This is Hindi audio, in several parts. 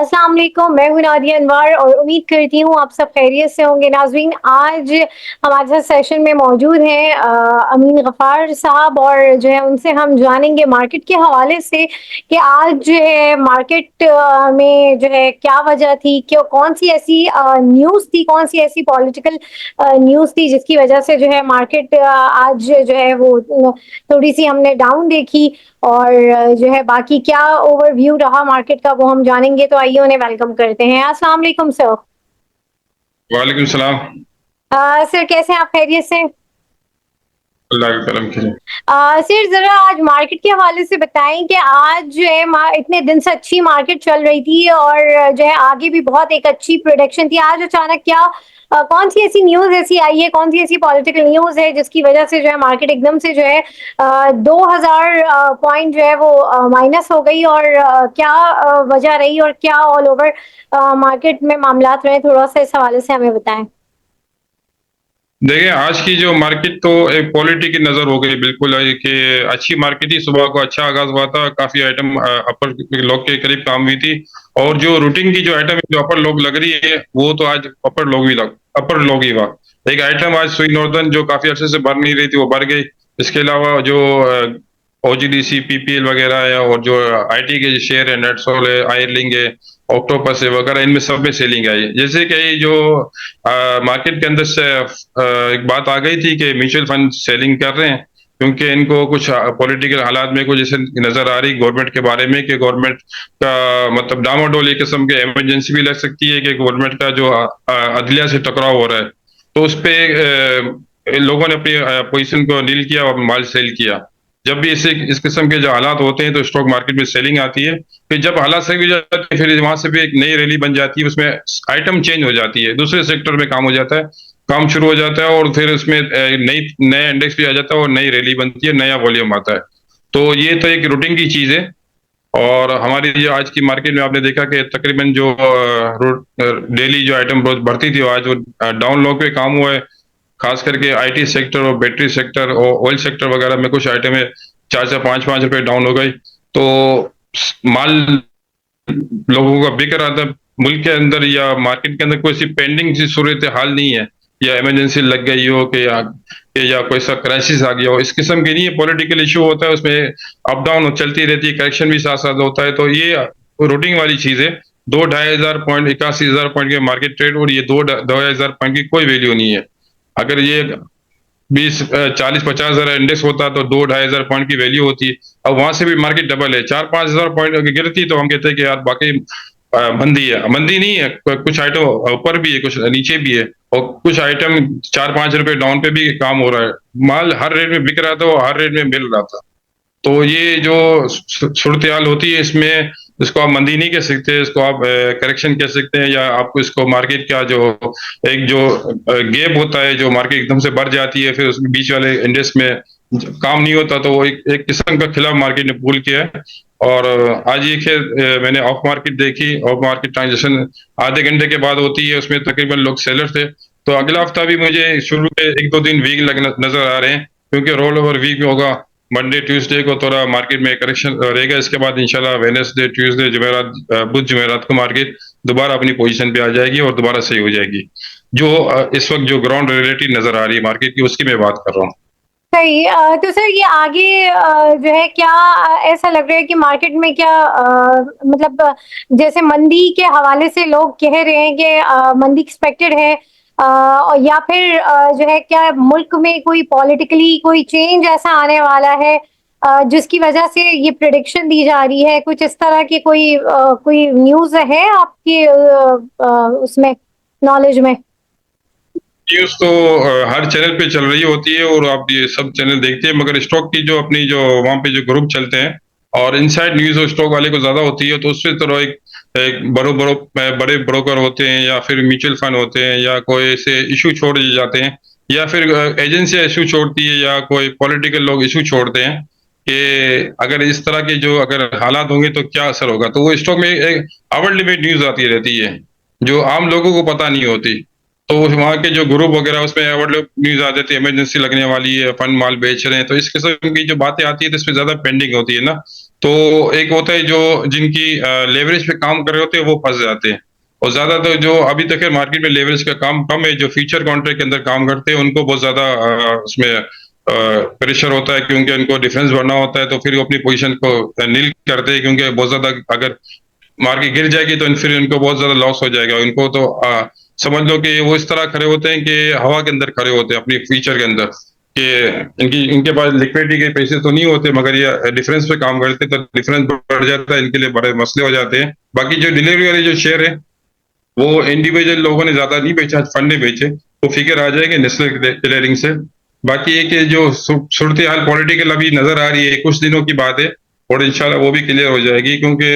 अस्सलाम वालेकुम, मैं हूँ नादिया अनवर और उम्मीद करती हूँ आप सब खैरियत से होंगे। नाज़रीन, आज हमारे साथ सेशन में मौजूद हैं अमीन गफ़ार साहब और जो है उनसे हम जानेंगे मार्केट के हवाले से कि आज जो है मार्केट में जो है क्या वजह थी, क्यों कौन सी ऐसी न्यूज़ थी, कौन सी ऐसी पॉलिटिकल न्यूज़ थी जिसकी वजह से जो है मार्केट आज जो है वो थोड़ी-सी हमने डाउन देखी और जो है बाकी क्या ओवरव्यू रहा मार्केट का वो हम जानेंगे। तो आइए उन्हें वेलकम करते हैं। अस्सलाम वालेकुम सर। वालेकुम सलाम। सर कैसे हैं आप, खैरियत से? अल्लाह के करम से। सर ज़रा आज मार्केट के हवाले से बताएँ कि आज जो है मा इतने दिन से अच्छी मार्केट चल रही थी और जो है आगे भी बहुत एक अच्छी प्रेडिक्शन थी। आज अचानक क्या कौन-सी ऐसी न्यूज़ ऐसी आई है, कौन-सी ऐसी पॉलिटिकल न्यूज़ है जिसकी वज़ह से जो है मार्केट एकदम से जो है 2000 पॉइंट जो है वो माइनस हो गई और क्या वजह रही और क्या ऑल ओवर मार्केट में मामलात रहे? थोड़ा-सा इस हवाले से हमें बताएँ। देखिए, आज की जो मार्केट तो एक क्वालिटी की नज़र हो गई बिल्कुल कि अच्छी मार्केट थी, सुबह को अच्छा आगाज़ हुआ था, काफ़ी आइटम अपर लॉ के करीब काम हुई थी और जो रूटीन की जो आइटम जो अपर लॉ लग रही है, वो तो आज अपर लॉ ही हुआ। एक आइटम आज सुई नॉर्दर्न जो काफ़ी अरसे से बढ़ नहीं रही थी, वो बढ़ गई। इसके अलावा जो ओजीडीसी, पीपीएल वगैरह है और जो आईटी के शेयर है, नेटसोल है, आयरलिंक है, ऑक्टोपस है वगैरह, इनमें सब में सेलिंग आई। जैसे कि ये जो मार्केट के अंदर से एक बात आ गई थी कि म्यूचुअल फंड सेलिंग कर रहे हैं क्योंकि इनको कुछ पॉलिटिकल हालात में कुछ जैसे नजर आ रही गवर्नमेंट के बारे में कि गवर्नमेंट का मतलब डामाडोल एक किस्म के इमरजेंसी भी लग सकती है कि गवर्नमेंट का जो अदलिया से टकराव हो रहा है, तो उस पे लोगों ने अपनी पोजीशन को नील किया और माल सेल किया। जब भी इस किस्म के जो हालात होते हैं तो स्टॉक मार्केट में सेलिंग आती है। फिर जब हालात सही हो जाते हैं फिर वहां से भी एक नई रैली बन जाती है, उसमें आइटम चेंज हो जाती है, दूसरे सेक्टर में काम हो जाता है, काम शुरू हो जाता है और फिर उसमें नई नया इंडेक्स भी आ जाता है और नई रैली बनती है, नया वॉल्यूम आता है। तो ये तो एक रूटीन की चीज है। और हमारी जो आज की मार्केट में आपने देखा कि तकरीबन जो डेली जो आइटम रोज बढ़ती थी आज वो डाउन लो पे काम हुआ है। खास करके आईटी सेक्टर और बैटरी सेक्टर और ऑयल सेक्टर वगैरह में कुछ आइटमें 4 4 5 5 रुपए डाउन हो गई। तो माल लोगों का बिक रहा था मुल्क के अंदर या मार्केट के अंदर, कोई सी पेंडिंग सी सूरत हाल नहीं है या इमरजेंसी लग गई हो या कोई सा क्राइसिस आ गया हो, इस किस्म की नहीं है। पॉलिटिकल इशू होता है, उसमें अप डाउन चलती रहती है, करेक्शन भी साथ साथ होता है। तो ये रूटिंग वाली चीज है। 2 ढाई हजार पॉइंट 81,000 पॉइंट के मार्केट ट्रेड और ये 2 ढाई हजार पॉइंट की कोई वैल्यू नहीं है। अगर ये 20 40 50 हजार इंडेक्स होता तो 2 ढाई हजार पॉइंट की वैल्यू होती। अब वहां से भी मार्केट डबल है, 4 5 हजार पॉइंट अगर गिरती तो हम कहते हैं कि यार बाकी मंदी है। मंदी नहीं है, कुछ आइटम ऊपर भी है, कुछ नीचे भी है और कुछ आइटम 4 5 रुपए डाउन पे भी काम हो रहा है। माल हर रेट में बिक रहा था और हर रेट में मिल रहा था। तो ये जो सूरत हाल होती है इसमें, इसको आप मंदी नहीं कह सकते, इसको आप करेक्शन कह सकते हैं, या आपको इसको मार्केट का जो एक जो गैप होता है, जो मार्केट एकदम से बढ़ जाती है फिर उसके बीच वाले इंडेक्स में काम नहीं होता, तो वो एक किस्म का खिलाफ मार्केट ने पुल किया है। और आज ये खैर मैंने ऑफ मार्केट देखी, ऑफ मार्केट ट्रांजेक्शन आधे घंटे के बाद होती है, उसमें तकरीबन लोग सेलर थे। तो अगला हफ्ता भी मुझे शुरू के 1 2 दिन वीक नजर आ रहे हैं क्योंकि रोल ओवर वीक में होगा। मंडे ट्यूसडे को थोड़ा मार्केट में करेक्शन रहेगा, इसके बाद इंशाल्लाह वेडनेसडे ट्यूसडे जुमेरात बुध जुमेरात को मार्केट दोबारा अपनी पोजीशन पे आ जाएगी और दोबारा सही हो जाएगी। जो इस वक्त जो ग्राउंड रियलिटी नजर आ रही है मार्केट की, उसकी मैं बात कर रहा हूँ। सही तो सर ये आगे जो है क्या ऐसा लग रहा है कि मार्केट में क्या मतलब जैसे मंदी के हवाले से लोग कह रहे हैं कि मंदी एक्सपेक्टेड है और या फिर जो है क्या मुल्क में कोई पॉलिटिकली कोई चेंज ऐसा आने वाला है जिसकी वजह से ये प्रिडिक्शन दी जा रही है, कुछ इस तरह की कोई न्यूज़ है आपके उसमें नॉलेज में? न्यूज तो हर चैनल पे चल रही होती है और आप ये सब चैनल देखते हैं, मगर स्टॉक की जो अपनी जो वहाँ पे जो ग्रुप चलते हैं और इनसाइड न्यूज और स्टॉक वाले को ज्यादा होती है, तो उससे तो एक बड़े ब्रोकर होते हैं या फिर म्यूचुअल फंड होते हैं या कोई ऐसे इशू छोड़ दिए जाते हैं या फिर एजेंसियां इशू छोड़ती है या कोई पॉलिटिकल लोग इशू छोड़ते हैं कि अगर इस तरह के जो अगर हालात होंगे तो क्या असर होगा। तो वो स्टॉक में एक आवर लिमिट न्यूज आती रहती है जो आम लोगों को पता नहीं होती। तो वहाँ के जो ग्रुप वगैरह उसमें अवार्ड न्यूज आ जाती है, इमरजेंसी लगने वाली है, फंड माल बेच रहे हैं, तो इस किस्म की जो बातें आती है तो इसमें ज्यादा पेंडिंग होती है ना। तो एक होता है जो जिनकी लेवरेज पे काम कर रहे होते हैं वो फंस जाते हैं। और ज्यादा तो जो अभी तक है मार्केट में लेवरेज का काम कम है, जो फ्यूचर कॉन्ट्रैक्ट के अंदर काम करते हैं उनको बहुत ज्यादा उसमें प्रेशर होता है, क्योंकि उनको डिफेंस भरना होता है, तो फिर वो अपनी पोजीशन को नील करते हैं, क्योंकि बहुत ज्यादा अगर मार्केट गिर जाएगी तो फिर इनको बहुत ज्यादा लॉस हो जाएगा। इनको तो समझ लो कि वो इस तरह खड़े होते हैं कि हवा के अंदर खड़े होते हैं अपनी फ्यूचर के अंदर, कि इनके पास लिक्विडिटी के पैसे तो नहीं होते, मगर ये डिफरेंस पे काम करते हैं, तो डिफरेंस बढ़ जाता है, इनके लिए बड़े मसले हो जाते हैं। बाकी जो डिलीवरी वाले जो शेयर है वो इंडिविजुअल लोगों ने ज्यादा नहीं बेचा, फंड ने बेचे, वो फिगर आ जाएंगे नेशनल क्लियरिंग से। बाकी ये कि जो सूरत हाल पॉलिटिकल अभी नजर आ रही है, कुछ दिनों की बात है, और इंशाल्लाह वो भी क्लियर हो जाएगी, क्योंकि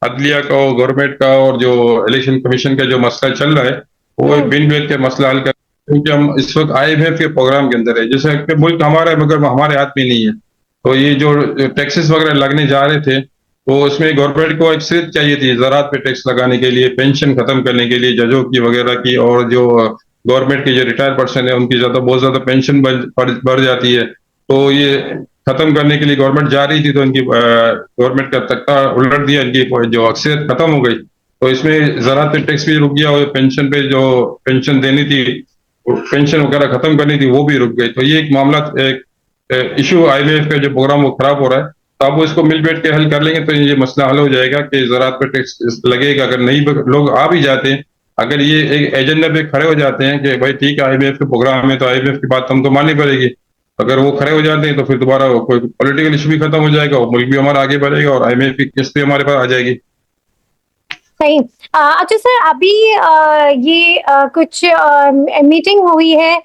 अदलिया का और गवर्नमेंट का और जो इलेक्शन कमीशन का जो मसला चल रहा है वो हम्म। बिन बैठ के मसला हल कर, क्योंकि हम इस वक्त IMF के प्रोग्राम के अंदर है, जैसे कि मुल्क हमारा है मगर हमारे हाथ में नहीं है। तो ये जो टैक्सेस वगैरह लगने जा रहे थे, तो उसमें गवर्नमेंट को एक सिर्फ चाहिए थी ज़रात पे टैक्स लगाने के लिए, पेंशन खत्म करने के लिए जजों की वगैरह की, और जो गवर्नमेंट के जो रिटायर पर्सन है उनकी ज्यादा बहुत ज्यादा पेंशन बढ़ जाती है। तो ये खत्म करने के लिए गवर्नमेंट जा रही थी, तो इनकी गवर्नमेंट का तख्ता उलट दिया, इनकी जो अक्सरियत खत्म हो गई। तो इसमें ज़रात पे टैक्स भी रुक गया, और पेंशन पे जो पेंशन देनी थी, पेंशन वगैरह खत्म करनी थी, वो भी रुक गई। तो ये एक मामला, एक इशू IMF का जो प्रोग्राम वो खराब हो रहा है। तो आप वो इसको मिल बैठ के हल कर लेंगे तो ये मसला हल हो जाएगा कि ज़रात पे टैक्स लगेगा। अगर नहीं लोग आ भी जाते हैं, अगर ये एक एजेंडा पे खड़े हो जाते हैं कि भाई ठीक है IMF के प्रोग्राम में, तो IMF की बात हमको माननी पड़ेगी। अगर वो खड़े हो जाते हैं तो फिर दोबारा कोई पॉलिटिकल इशू भी खत्म हो जाएगा, और मुल्क भी हमारा आगे बढ़ेगा, और IMF की किस्त भी हमारे पास आ जाएगी। सही। अच्छा सर, अभी ये कुछ मीटिंग हुई है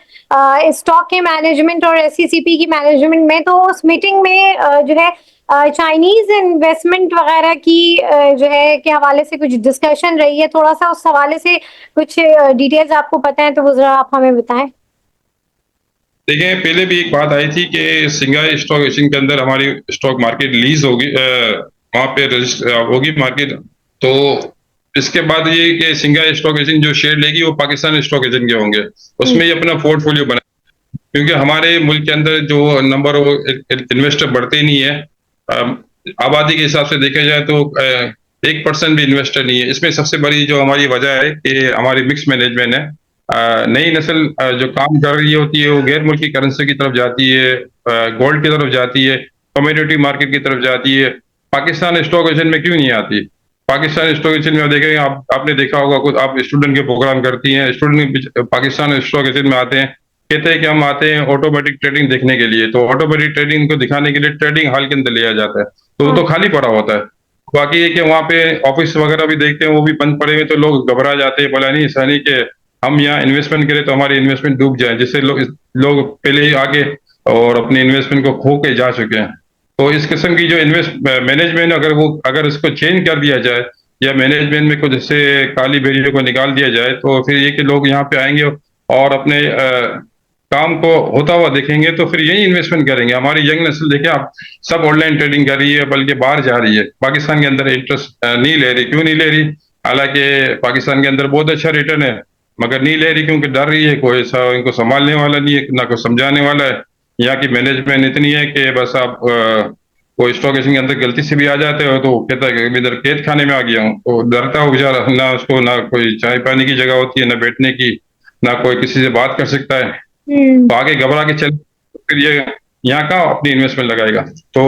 स्टॉक के मैनेजमेंट और SCCP की मैनेजमेंट में, तो उस मीटिंग में जो है चाइनीज इन्वेस्टमेंट वगैरह की जो है के हवाले से कुछ डिस्कशन रही है। थोड़ा सा उस हवाले से कुछ डिटेल्स आपको पता है तो वो जरा आप हमें बताएं। देखिए, पहले भी एक बात आई थी कि सिंगाई स्टॉक एक्सचेंज के अंदर हमारी स्टॉक मार्केट लीज होगी, वहां पे रजिस्टर होगी मार्केट। तो इसके बाद ये कि सिंगाई स्टॉक एक्सचेंज जो शेयर लेगी वो पाकिस्तान स्टॉक एक्सचेंज के होंगे, उसमें ही अपना पोर्टफोलियो बना, क्योंकि हमारे मुल्क के अंदर जो नंबर इन्वेस्टर बढ़ते ही नहीं है। आबादी के हिसाब से देखा जाए तो 1% भी इन्वेस्टर नहीं है। इसमें सबसे बड़ी जो हमारी वजह है कि हमारी मिक्स मैनेजमेंट है। नई नस्ल जो काम कर रही होती है वो गैर मुल्की करेंसी की तरफ जाती है, गोल्ड की तरफ जाती है, कमोडिटी मार्केट की तरफ जाती है। पाकिस्तान स्टॉक एक्सचेंज में क्यों नहीं आती? पाकिस्तान स्टॉक एक्सचेंज में देखेंगे, आपने देखा होगा, कुछ आप स्टूडेंट के प्रोग्राम करती हैं, स्टूडेंट पाकिस्तान स्टॉक एक्सचेंज में आते हैं, कहते हैं कि हम आते हैं ऑटोमेटिक ट्रेडिंग देखने के लिए। तो ऑटोमेटिक ट्रेडिंग को दिखाने के लिए ट्रेडिंग हॉल के अंदर लिया जाता है, तो वो तो खाली पड़ा होता है। बाकी ये कि वहाँ पे ऑफिस वगैरह भी देखते हैं, वो भी बंद पड़े हुए, तो लोग घबरा जाते हैं, बोला नहीं ऐसा नहीं कि हम यहाँ इन्वेस्टमेंट करें तो हमारी इन्वेस्टमेंट डूब जाए, जिससे लोग पहले ही आगे और अपने इन्वेस्टमेंट को खो के जा चुके हैं। तो इस किस्म की जो मैनेजमेंट, अगर इसको चेंज कर दिया जाए, या मैनेजमेंट में कुछ जैसे काली भेड़ियों को निकाल दिया जाए, तो फिर ये कि लोग यहाँ पे आएंगे और अपने काम को होता हुआ देखेंगे, तो फिर यही इन्वेस्टमेंट करेंगे। हमारी यंग नस्ल देखिए आप, सब ऑनलाइन ट्रेडिंग कर रही है, बल्कि बाहर जा रही है, पाकिस्तान के अंदर इंटरेस्ट नहीं ले रही। क्यों नहीं ले रही? हालांकि पाकिस्तान के अंदर बहुत अच्छा रिटर्न है, मगर नहीं ले रही क्योंकि डर रही है, कोई ऐसा इनको संभालने वाला नहीं है, ना कोई समझाने वाला है। यहाँ की मैनेजमेंट इतनी है कि बस आप कोई स्टॉक एक्सचेंज के अंदर गलती से भी आ जाते हो तो कहता है कि मैं इधर कैद खाने में आ गया हूँ, तो डरता हो बेचारा, ना उसको ना कोई चाय पानी की जगह होती है, ना बैठने की, ना कोई किसी से बात कर सकता है। तो आगे घबरा के चल, फिर ये यहाँ का अपनी इन्वेस्टमेंट लगाएगा। तो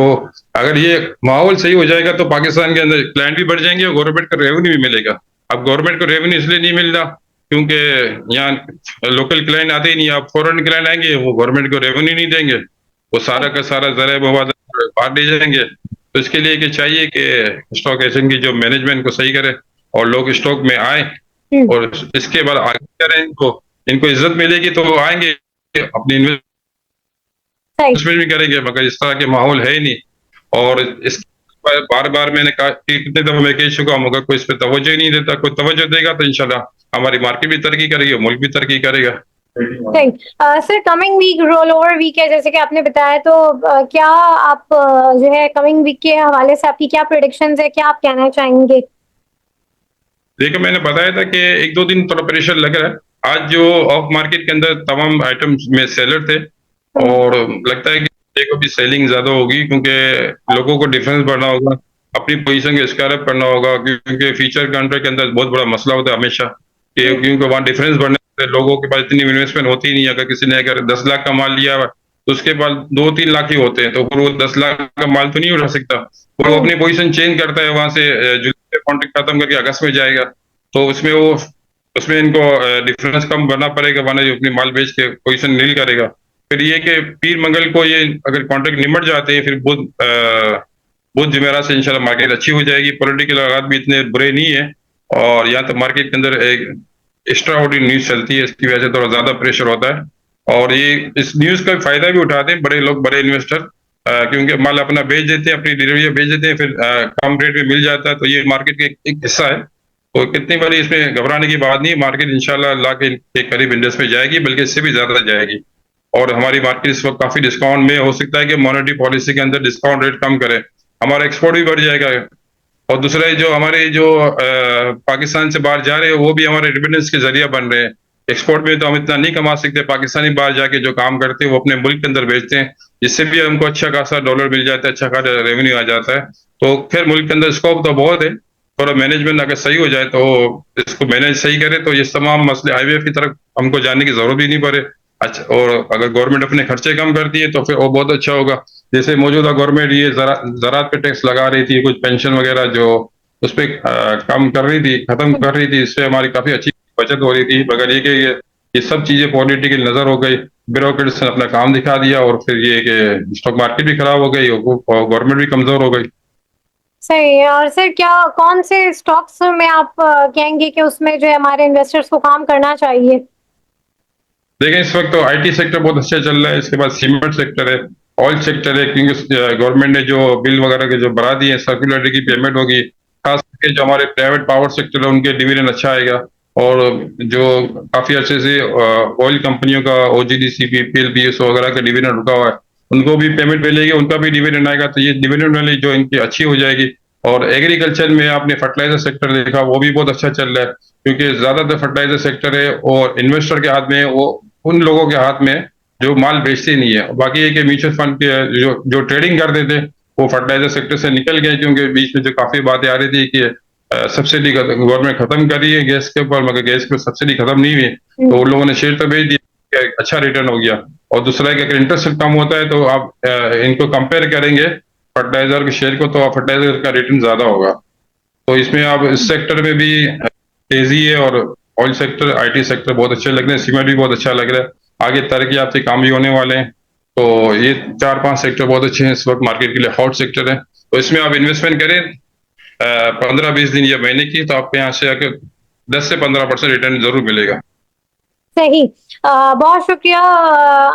अगर ये माहौल सही हो जाएगा तो पाकिस्तान के अंदर क्लाइंट भी बढ़ जाएंगे और गवर्नमेंट का रेवेन्यू भी मिलेगा। अब गवर्नमेंट को रेवेन्यू इसलिए नहीं मिल रहा क्योंकि यहाँ लोकल क्लाइंट आते ही नहीं। अब फॉरेन क्लाइंट आएंगे, वो गवर्नमेंट को रेवेन्यू नहीं देंगे, वो सारा का सारा जरिए मवाद बाहर ले जाएंगे। तो इसके लिए कि चाहिए कि स्टॉक एक्सचेंज की जो मैनेजमेंट को सही करे और लोग स्टॉक में आए, और इसके बाद आगे करें, इनको इनको इज्जत मिलेगी तो वो आएंगे, अपनी इन्वेस्टमेंट भी करेंगे। मगर इस तरह के माहौल है ही नहीं। और इस बार बार मैंने कहा कि कितने दफा मैं कह चुका हूँ, मगर कोई इस पर तवज्जो ही नहीं देता। कोई तवज्जो देगा तो इंशाल्लाह हमारी मार्केट भी तरक्की करेगी, मुल्क भी तरक्की करेगा। Sir, coming week roll over week है जैसे कि आपने बताया, तो क्या आप जो है कमिंग वीक के हवाले से आपकी क्या प्रेडिक्शंस है, क्या आप कहना चाहेंगे? देखो, मैंने बताया था कि एक दो दिन थोड़ा प्रेशर लग रहा है। आज जो ऑफ मार्केट के अंदर तमाम आइटम्स में सेलर थे, और लगता है कि को भी सेलिंग ज्यादा होगी, क्योंकि लोगों को डिफरेंस बढ़ना होगा, अपनी पोजीशन को स्क्वायर अप करना होगा, क्योंकि फ्यूचर कॉन्ट्रैक्ट के अंदर बहुत बड़ा मसला होता है हमेशा कि जी। क्योंकि वहाँ डिफरेंस बढ़ने से लोगों के पास इतनी इन्वेस्टमेंट होती ही नहीं है। अगर किसी ने अगर 10 लाख का माल लिया तो उसके पास 2-3 लाख ही होते हैं, तो फिर वो 10 लाख का माल तो नहीं उठा सकता। वो हम्म। अपनी पोजीशन चेंज करता है, वहां से जुलाई में कॉन्ट्रैक्ट खत्म करके अगस्त में जाएगा, तो उसमें इनको डिफरेंस कम भरना पड़ेगा, वरना जो अपनी माल बेच के पोजीशन नील करेगा। फिर ये कि पीर मंगल को ये अगर कॉन्ट्रैक्ट निमट जाते हैं, फिर बुध जुमेरात से इंशाल्लाह मार्केट अच्छी हो जाएगी। पॉलिटिकल हालात भी इतने बुरे नहीं है, और यहाँ तक मार्केट के अंदर एक एक्स्ट्रा ऑर्डिनरी न्यूज चलती है, इसकी वजह से थोड़ा ज्यादा प्रेशर होता है। और ये इस न्यूज का फायदा भी उठाते हैं बड़े लोग, बड़े इन्वेस्टर, क्योंकि माल अपना बेच देते हैं, अपनी डिलीवरी बेच देते हैं, फिर कम रेट में मिल जाता है, तो ये मार्केट का एक हिस्सा है। तो कितनी बड़ी इसमें घबराने की बात नहीं है, मार्केट इंशाल्लाह लाख के करीब इंडेक्स पे जाएगी, बल्कि इससे भी ज्यादा जाएगी। और हमारी मार्केट इस वक्त काफी डिस्काउंट में, हो सकता है कि मॉनेटरी पॉलिसी के अंदर डिस्काउंट रेट कम करे, हमारा एक्सपोर्ट भी बढ़ जाएगा। और दूसरा है जो हमारे जो पाकिस्तान से बाहर जा रहे हैं, वो भी हमारे रिमिटेंस के जरिया बन रहे हैं। एक्सपोर्ट में तो हम इतना नहीं कमा सकते, पाकिस्तानी बाहर जाके जो काम करते हैं वो अपने मुल्क के अंदर बेचते हैं, जिससे भी हमको अच्छा खासा डॉलर मिल जाता है, अच्छा खासा रेवेन्यू आ जाता है। तो खैर मुल्क के अंदर स्कोप तो बहुत है, थोड़ा मैनेजमेंट अगर सही हो जाए तो इसको मैनेज सही करे तो ये तमाम मसले हाईवे की तरफ हमको जाने की जरूरत भी नहीं पड़े। अच्छा, और अगर गवर्नमेंट अपने खर्चे कम करती है तो फिर वो बहुत अच्छा होगा। जैसे मौजूदा गवर्नमेंट ये ज़रात पे टैक्स लगा रही थी, कुछ पेंशन वगैरह जो उस पर कम कर रही थी, खत्म कर रही थी, इससे हमारी काफी अच्छी बचत हो रही थी। मगर ये कि ये सब चीजें पॉलिटिकल नजर हो गई, ब्यूरोक्रेट्स ने अपना काम दिखा दिया, और फिर ये कि स्टॉक मार्केट भी खराब हो गई और गवर्नमेंट भी कमजोर हो गई। सही है। और सर क्या कौन से स्टॉक्स में आप कहेंगे कि उसमें जो है हमारे इन्वेस्टर्स को काम करना चाहिए? देखें, इस वक्त तो आईटी सेक्टर बहुत अच्छा चल रहा है, इसके बाद सीमेंट सेक्टर है, ऑयल सेक्टर है, क्योंकि गवर्नमेंट ने जो बिल वगैरह के जो बढ़ा दिए हैं, सर्कुलरिटी की पेमेंट होगी, खास करके जो हमारे प्राइवेट पावर सेक्टर है उनके डिविडेंड अच्छा आएगा। और जो काफी अच्छे से ऑयल कंपनियों का ओजीडीसी पीएलपीएस वगैरह का डिविडेंड रुका हुआ है, उनको भी पेमेंट मिलेगी, उनका भी डिविडेंड आएगा, तो ये डिविडेंड वाली जो इनकी अच्छी हो जाएगी। और एग्रीकल्चर में आपने फर्टिलाइजर सेक्टर देखा, वो भी बहुत अच्छा चल रहा है, क्योंकि ज्यादातर फर्टिलाइजर सेक्टर है और इन्वेस्टर के हाथ में है, वो उन लोगों के हाथ में जो माल बेचते नहीं है। बाकी ये कि म्यूचुअल फंड के जो जो ट्रेडिंग करते थे वो फर्टिलाइजर सेक्टर से निकल गए, क्योंकि बीच में जो काफी बातें आ रही थी कि सब्सिडी गवर्नमेंट खत्म कर रही है गैस के ऊपर, मगर गैस पे सब्सिडी खत्म नहीं हुई, तो उन लोगों ने शेयर तो बेच दिया, अच्छा रिटर्न हो गया। और दूसरा है कि अगर इंटरेस्ट कम होता है तो आप इनको कंपेयर करेंगे फर्टिलाइजर के शेयर को, तो आप फर्टिलाइजर का रिटर्न ज्यादा होगा। तो इसमें आप इस सेक्टर में भी तेजी है, और ऑयल सेक्टर, आईटी सेक्टर बहुत अच्छे लग रहे हैं, सीमेंट भी बहुत अच्छा लग रहा है, आगे तरक्की आपसे काम भी होने वाले हैं। तो ये 4-5 सेक्टर बहुत अच्छे हैं, इस वक्त मार्केट के लिए हॉट सेक्टर है, तो इसमें आप इन्वेस्टमेंट करें 15-20 दिन या महीने की, तो आपको यहाँ से आकर 10 से 15% रिटर्न जरूर मिलेगा। सही। बहुत शुक्रिया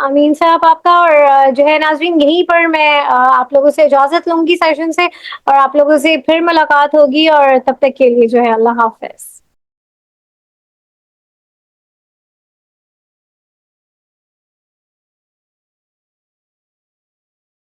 अमीन साहब आपका। और जो है नाज़रीन, यहीं पर मैं आप लोगों से इजाज़त लूँगी सेशन से, और आप लोगों से फिर मुलाकात होगी, और तब तक के लिए जो है अल्लाह हाफ़िज़।